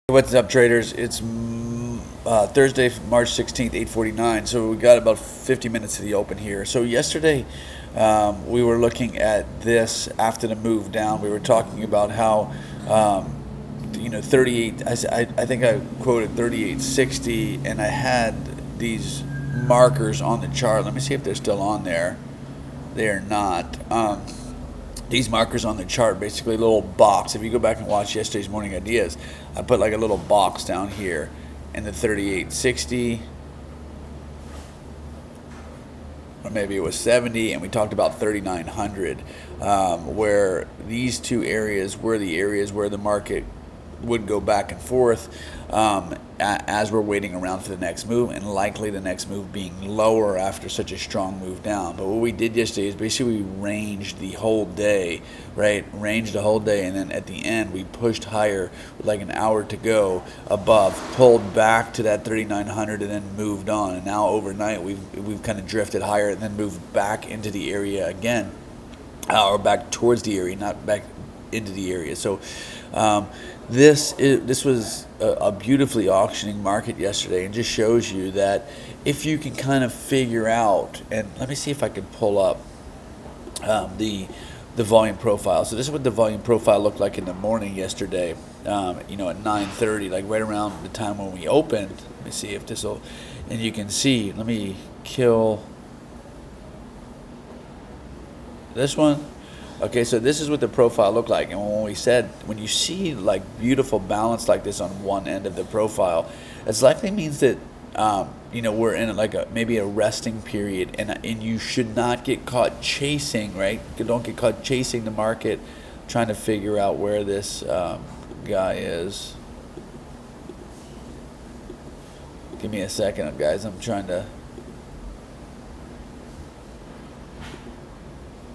What's up, traders? It's Thursday, March 16th, 8:49. So we got about 50 minutes to the open here. So yesterday, we were looking at this after the move down. We were talking about how, 38. I think I quoted 38.60, and I had these markers on the chart. Let me see if they're still on there. They are not. These markers on the chart, basically a little box. If you go back and watch yesterday's morning ideas, I put like a little box down here in the 38.60, or maybe it was 70, and we talked about 3900, where these two areas were the areas where the market would go back and forth as we're waiting around for the next move, and likely the next move being lower after such a strong move down. But what we did yesterday is basically we ranged the whole day, right? Ranged the whole day, and then at the end we pushed higher with like an hour to go above, pulled back to that 3900, and then moved on. And now overnight we've kind of drifted higher and then moved back into the area again, or back towards the area, not back into the area. So this was a beautifully auctioning market yesterday, and just shows you that if you can kind of figure out, and let me see if I can pull up the volume profile. So this is what the volume profile looked like in the morning yesterday, at 9:30, like right around the time when we opened. Let me see if this will, and you can see, let me kill this one. Okay, so this is what the profile looked like, and when we said, when you see like beautiful balance like this on one end of the profile, it likely means that we're in like maybe a resting period, and you should not get caught chasing, right? Don't get caught chasing the market, trying to figure out where this guy is. Give me a second, guys. I'm trying to.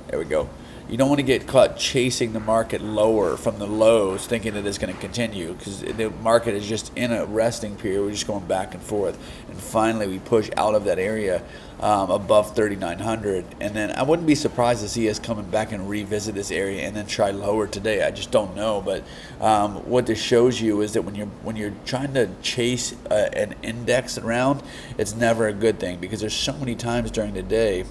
There we go. You don't want to get caught chasing the market lower from the lows, thinking that it's going to continue, because the market is just in a resting period. We're just going back and forth, and finally we push out of that area above 3900, and then I wouldn't be surprised to see us coming back and revisit this area and then try lower today. I just don't know, but what this shows you is that when you're trying to chase an index around, it's never a good thing, because there's so many times during the day.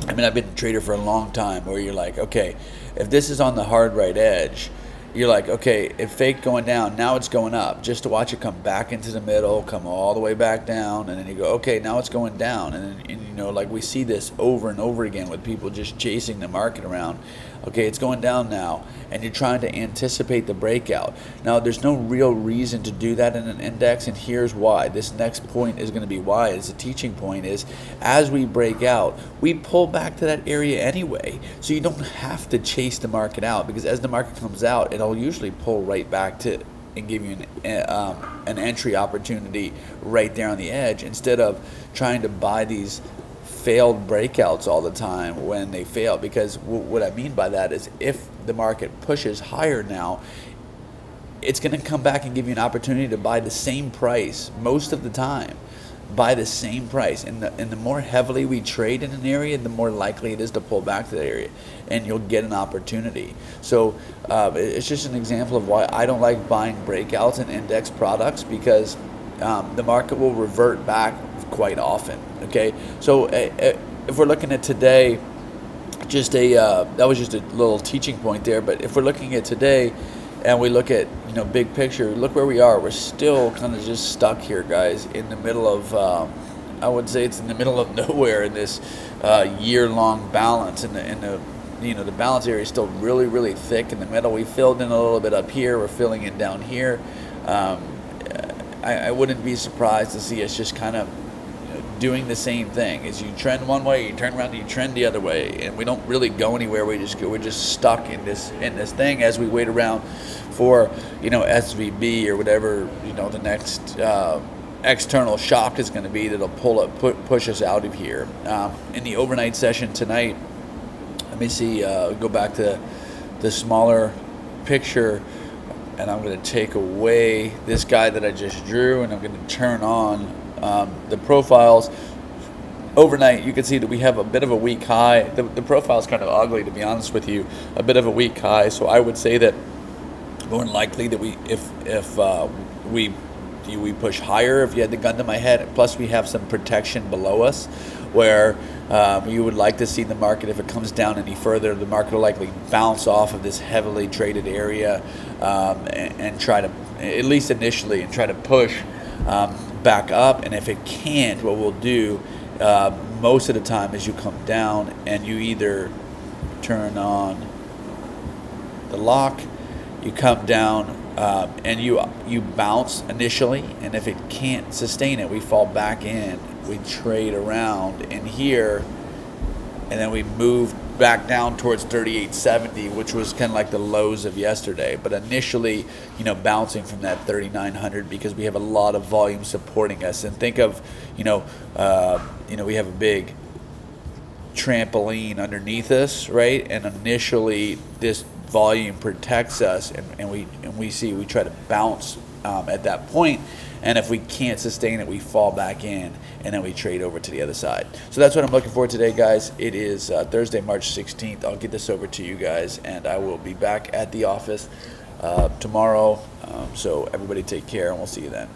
I mean, I've been a trader for a long time, where you're like, okay, if this is on the hard right edge, you're like, okay, it faked going down, now it's going up, just to watch it come back into the middle, come all the way back down, and then you go, okay, now it's going down. And like we see this over and over again with people just chasing the market around. Okay, it's going down now, and you're trying to anticipate the breakout. Now, there's no real reason to do that in an index, and here's why. This next point is going to be why. It's a teaching point, is as we break out, we pull back to that area anyway. So you don't have to chase the market out, because as the market comes out, it'll usually pull right back to and give you an entry opportunity right there on the edge, instead of trying to buy these failed breakouts all the time when they fail. Because what I mean by that is, if the market pushes higher now, it's going to come back and give you an opportunity to buy the same price most of the time. Buy the same price, and the more heavily we trade in an area, the more likely it is to pull back to that area, and you'll get an opportunity. So it's just an example of why I don't like buying breakouts in index products, because the market will revert back quite often. Okay, so if we're looking at today, that was just a little teaching point there. But if we're looking at today, and we look at big picture, look where we are. We're still kind of just stuck here, guys, in the middle of I would say it's in the middle of nowhere in this year-long balance. And the balance area is still really, really thick in the middle. We filled in a little bit up here. We're filling in down here. I wouldn't be surprised to see us just kind of doing the same thing. As you trend one way, you turn around and you trend the other way, and we don't really go anywhere. We're just stuck in this thing as we wait around for SVB or whatever the next external shock is going to be that'll push us out of here. In the overnight session tonight, let me see, go back to the smaller picture, and I'm going to take away this guy that I just drew, and I'm going to turn on the profiles. Overnight, you can see that we have a bit of a weak high. The profile is kind of ugly, to be honest with you, a bit of a weak high. So I would say that more than likely that we we push higher if you had the gun to my head. Plus, we have some protection below us, where you would like to see the market. If it comes down any further, the market will likely bounce off of this heavily traded area and try to, at least initially, and try to push back up. And if it can't, what we'll do most of the time is you come down and you either turn on the lock, you come down and you bounce initially, and if it can't sustain it, we fall back in, we trade around in here, and then we move back down towards 3870, which was kind of like the lows of yesterday. But initially, bouncing from that 3900, because we have a lot of volume supporting us. And think of, we have a big trampoline underneath us, right? And initially, this volume protects us, and we try to bounce at that point, and if we can't sustain it, we fall back in, and then we trade over to the other side. So that's what I'm looking for today, guys. It is Thursday, March 16th. I'll get this over to you guys, and I will be back at the office tomorrow. So everybody take care, and we'll see you then.